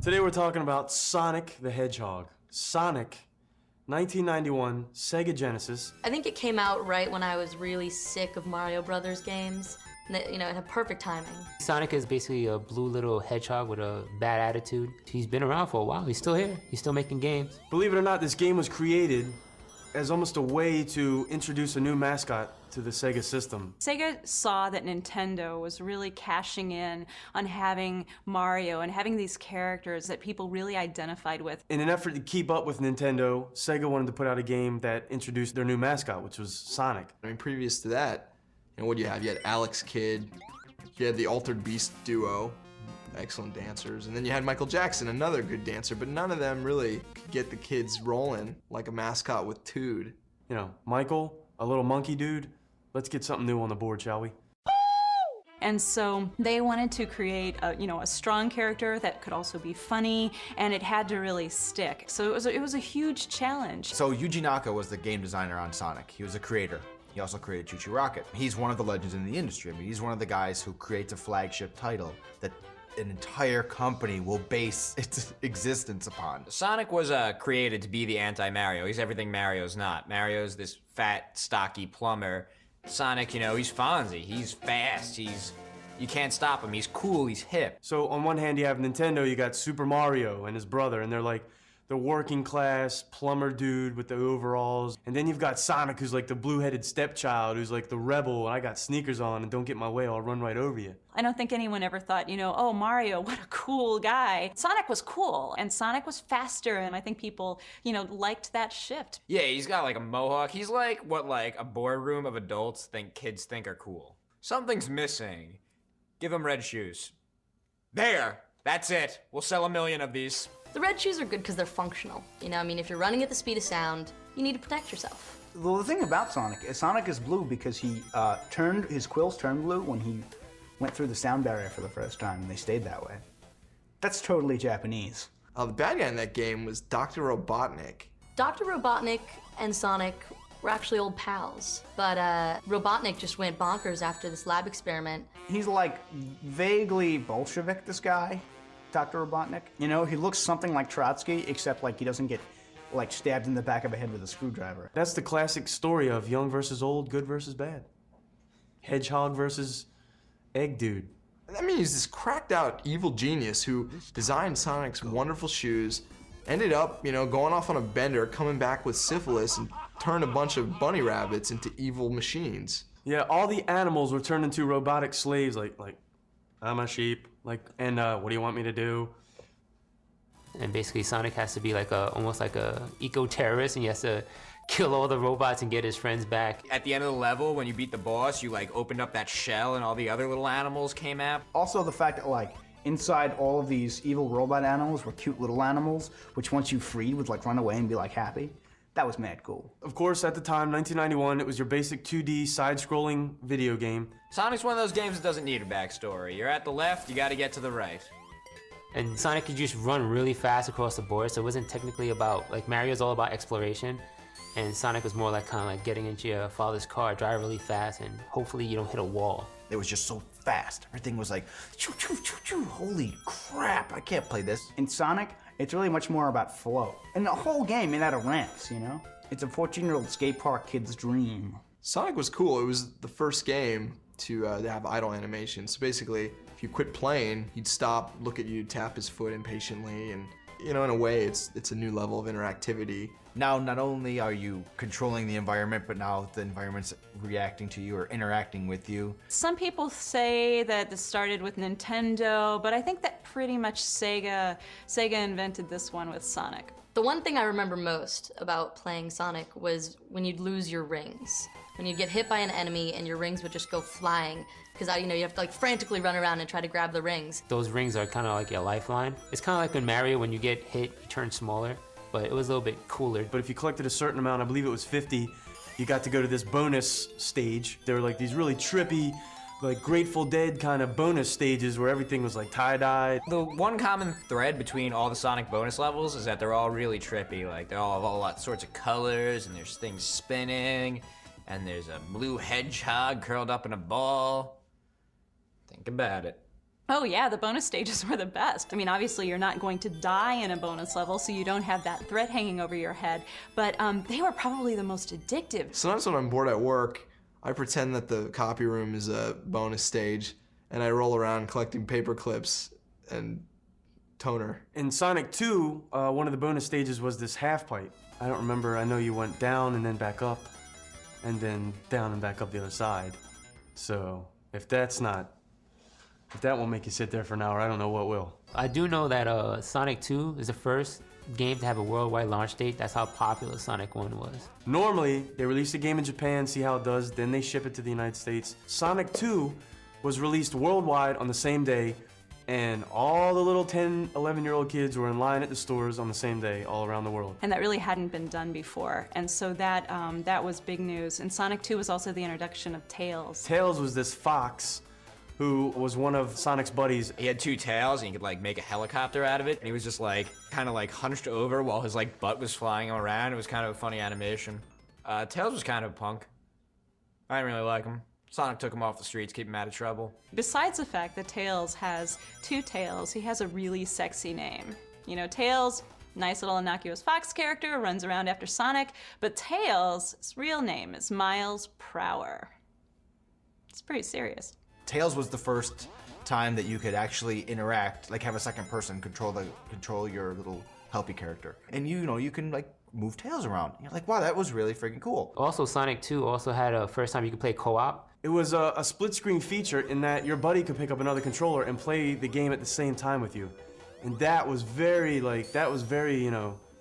Today we're talking about Sonic the Hedgehog. Sonic, 1991, Sega Genesis. I think it came out right when I was really sick of Mario Brothers games. And it, it had perfect timing. Sonic is basically a blue little hedgehog with a bad attitude. He's been around for a while. He's still here. He's still making games. Believe it or not, this game was created as almost a way to introduce a new mascot to the Sega system. Sega saw that Nintendo was really cashing in on having Mario and having these characters that people really identified with. In an effort to keep up with Nintendo, Sega wanted to put out a game that introduced their new mascot, which was Sonic. I mean, previous to that, what do you have? You had Alex Kidd, you had the Altered Beast duo, excellent dancers, and then you had Michael Jackson, another good dancer, but none of them really could get the kids rolling like a mascot with Tood. You know, Michael, a little monkey dude, let's get something new on the board, shall we? And so they wanted to create a strong character that could also be funny, and it had to really stick. So it was a huge challenge. So Yuji Naka was the game designer on Sonic. He was a creator. He also created Choo Choo Rocket. He's one of the legends in the industry. I mean, he's one of the guys who creates a flagship title that an entire company will base its existence upon. Sonic was created to be the anti-Mario. He's everything Mario's not. Mario's this fat, stocky plumber. Sonic, he's Fonzie. He's fast. You can't stop him. He's cool. He's hip. So on one hand, you have Nintendo, you got Super Mario and his brother, and they're like the working class plumber dude with the overalls. And then you've got Sonic, who's like the blue-headed stepchild, who's like the rebel, and I got sneakers on, and don't get my way, I'll run right over you. I don't think anyone ever thought, oh, Mario, what a cool guy. Sonic was cool, and Sonic was faster, and I think people, liked that shift. Yeah, he's got like a mohawk. He's like what a boardroom of adults think kids think are cool. Something's missing. Give him red shoes. There, that's it. We'll sell 1 million of these. The red shoes are good because they're functional. If you're running at the speed of sound, you need to protect yourself. Well, the thing about Sonic is blue because he his quills turned blue when he went through the sound barrier for the first time, and they stayed that way. That's totally Japanese. The bad guy in that game was Dr. Robotnik. Dr. Robotnik and Sonic were actually old pals, but Robotnik just went bonkers after this lab experiment. He's like vaguely Bolshevik, this guy, Dr. Robotnik. He looks something like Trotsky, except like he doesn't get stabbed in the back of the head with a screwdriver. That's the classic story of young versus old, good versus bad. Hedgehog versus egg dude. I mean, he's this cracked out evil genius who designed Sonic's wonderful shoes, ended up, going off on a bender, coming back with syphilis, and turned a bunch of bunny rabbits into evil machines. Yeah, all the animals were turned into robotic slaves, like I'm a sheep, and what do you want me to do? And basically Sonic has to be almost like a eco-terrorist, and he has to kill all the robots and get his friends back. At the end of the level, when you beat the boss, you opened up that shell and all the other little animals came out. Also the fact that inside all of these evil robot animals were cute little animals, which once you freed would run away and be happy. That was mad cool. Of course, at the time, 1991, it was your basic 2D side-scrolling video game. Sonic's one of those games that doesn't need a backstory. You're at the left, you gotta get to the right. And Sonic could just run really fast across the board, so it wasn't technically about, Mario's all about exploration, and Sonic was more kind of getting into your father's car, drive really fast, and hopefully you don't hit a wall. It was just so fast. Everything was like, choo, choo, choo, choo. Holy crap, I can't play this. In Sonic, it's really much more about flow. And the whole game made out of ramps, It's a 14-year-old skate park kid's dream. Sonic was cool. It was the first game to have idle animation. So basically, if you quit playing, he'd stop, look at you, tap his foot impatiently, and in a way, it's a new level of interactivity. Now, not only are you controlling the environment, but now the environment's reacting to you or interacting with you. Some people say that this started with Nintendo, but I think that pretty much Sega invented this one with Sonic. The one thing I remember most about playing Sonic was when you'd lose your rings. When you'd get hit by an enemy and your rings would just go flying, because you have to frantically run around and try to grab the rings. Those rings are kind of like your lifeline. It's kind of like in Mario, when you get hit, you turn smaller, but it was a little bit cooler. But if you collected a certain amount, I believe it was 50, you got to go to this bonus stage. There were these really trippy, Grateful Dead kind of bonus stages where everything was tie-dye. The one common thread between all the Sonic bonus levels is that they're all really trippy. They all have all sorts of colors, and there's things spinning, and there's a blue hedgehog curled up in a ball. Think about it. Oh yeah, the bonus stages were the best. I mean, obviously you're not going to die in a bonus level, so you don't have that threat hanging over your head, but they were probably the most addictive. Sometimes when I'm bored at work, I pretend that the copy room is a bonus stage, and I roll around collecting paper clips and toner. In Sonic 2, one of the bonus stages was this half pipe. I don't remember, I know you went down and then back up, and then down and back up the other side. So, if that won't make you sit there for an hour, I don't know what will. I do know that Sonic 2 is the first game to have a worldwide launch date. That's how popular Sonic 1 was. Normally, they release a game in Japan, see how it does, then they ship it to the United States. Sonic 2 was released worldwide on the same day, and all the little 10, 11-year-old kids were in line at the stores on the same day all around the world. And that really hadn't been done before, and so that was big news. And Sonic 2 was also the introduction of Tails. Tails was this fox who was one of Sonic's buddies. He had two tails, and he could like make a helicopter out of it. And he was just like kind of like hunched over while his like butt was flying around. It was kind of a funny animation. Tails was kind of a punk. I didn't really like him. Sonic took him off the streets, keep him out of trouble. Besides the fact that Tails has two tails, he has a really sexy name. You know, Tails, nice little innocuous fox character, runs around after Sonic, but Tails, his real name is Miles Prower. It's pretty serious. Tails was the first time that you could actually interact, like have a second person control your little helpy character. And you can like move Tails around. You're like, wow, that was really freaking cool. Also, Sonic 2 also had a first time you could play co-op. It was a split screen feature in that your buddy could pick up another controller and play the game at the same time with you. And that was very,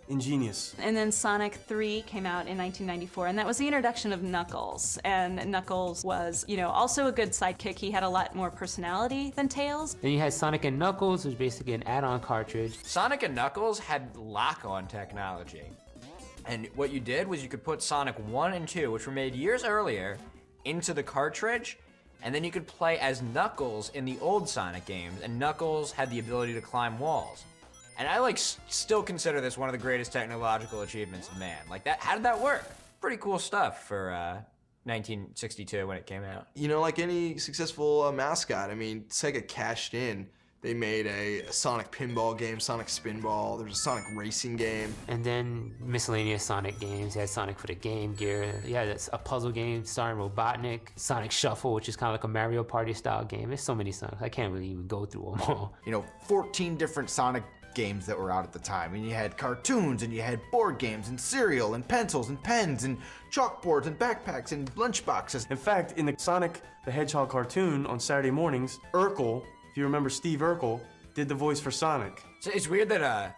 ingenious. And then Sonic 3 came out in 1994, and that was the introduction of Knuckles. And Knuckles was, also a good sidekick. He had a lot more personality than Tails. Then you had Sonic and Knuckles, which was basically an add-on cartridge. Sonic and Knuckles had lock-on technology. And what you did was you could put Sonic 1 and 2, which were made years earlier, into the cartridge, and then you could play as Knuckles in the old Sonic games, and Knuckles had the ability to climb walls. And I still consider this one of the greatest technological achievements of man. Like that, how did that work? Pretty cool stuff for 1962 when it came out. Like any successful mascot, Sega cashed in. They made a Sonic pinball game, Sonic Spinball. There's a Sonic racing game. And then miscellaneous Sonic games. You had Sonic for the Game Gear. You had a puzzle game starring Robotnik. Sonic Shuffle, which is kind of like a Mario Party style game. There's so many Sonics. I can't really even go through them all. 14 different Sonic games that were out at the time. And you had cartoons, and you had board games, and cereal, and pencils, and pens, and chalkboards, and backpacks, and lunchboxes. In fact, in the Sonic the Hedgehog cartoon on Saturday mornings, Urkel, if you remember Steve Urkel, did the voice for Sonic. So it's weird that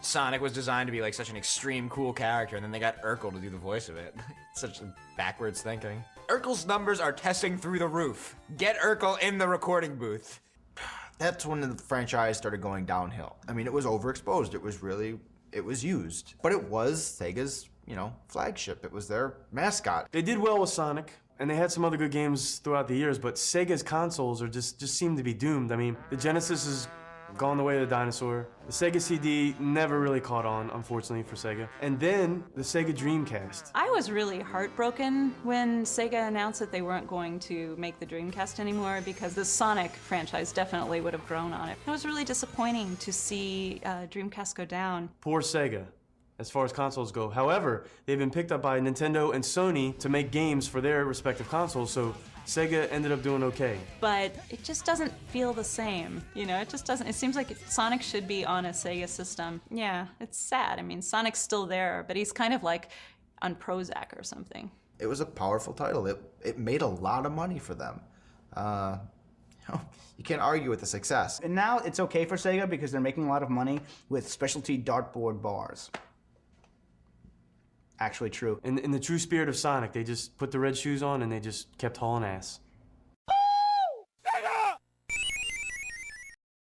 Sonic was designed to be like such an extreme cool character, and then they got Urkel to do the voice of it. Such backwards thinking. Urkel's numbers are testing through the roof. Get Urkel in the recording booth. That's when the franchise started going downhill. It was overexposed. It was used. But it was Sega's, flagship. It was their mascot. They did well with Sonic, and they had some other good games throughout the years, but Sega's consoles are just seem to be doomed. The Genesis has gone the way of the dinosaur. The Sega CD never really caught on, unfortunately, for Sega. And then the Sega Dreamcast. I was really heartbroken when Sega announced that they weren't going to make the Dreamcast anymore, because the Sonic franchise definitely would have grown on it. It was really disappointing to see Dreamcast go down. Poor Sega, as far as consoles go. However, they've been picked up by Nintendo and Sony to make games for their respective consoles, so Sega ended up doing okay. But it just doesn't feel the same. It just doesn't. It seems like Sonic should be on a Sega system. Yeah, it's sad. Sonic's still there, but he's kind of like on Prozac or something. It was a powerful title. It made a lot of money for them. You can't argue with the success. And now it's okay for Sega because they're making a lot of money with specialty dartboard bars. Actually true. In the true spirit of Sonic, they just put the red shoes on and they just kept hauling ass.